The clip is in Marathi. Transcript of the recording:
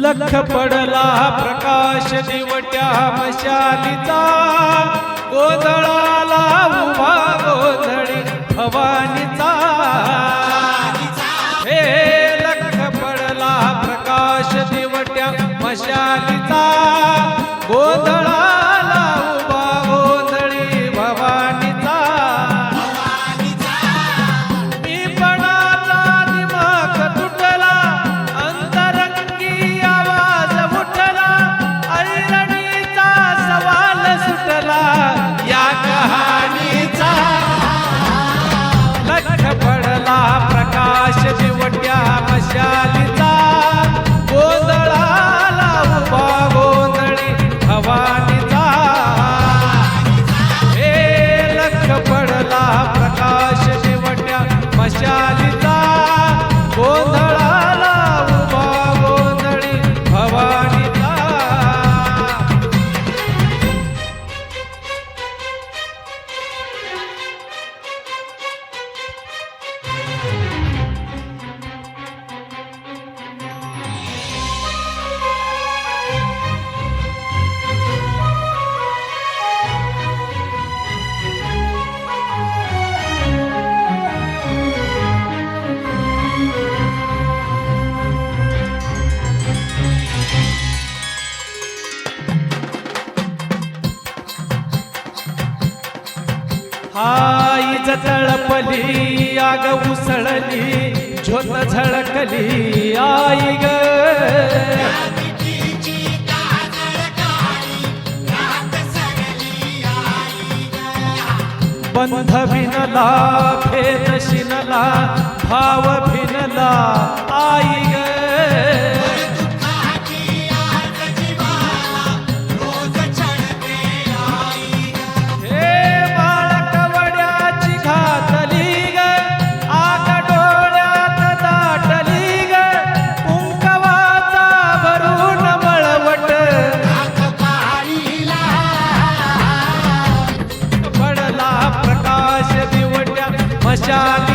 लख पडला प्रकाश दिवट्या मशालीचा, गोंधळाला उभा गोंधळी भवानीचा. हे लख पडला प्रकाश दिवट्या मशालीचा, गोंधळाला उभा गोंधळी भवानीचा. मी पणाचा दिमाग तुटला, अंतरंगी आवाज उठला, ऐरणीचा सवाल सुटला या कहाणीचा. लख पडला प्रकाश दिवट्या मशालीचा, गोंधळाला उभा गोंधळी भवानीचा. हे लख पडला प्रकाश दिवट्या मशालीचा, गोंधळाला उभा गोंधळी भवानीचा. आईज तळपली, आग उसळली, झोत झळकली आई ग. बंध भिनला, भेद शिनला, भाव भिनला आई ग. मशाली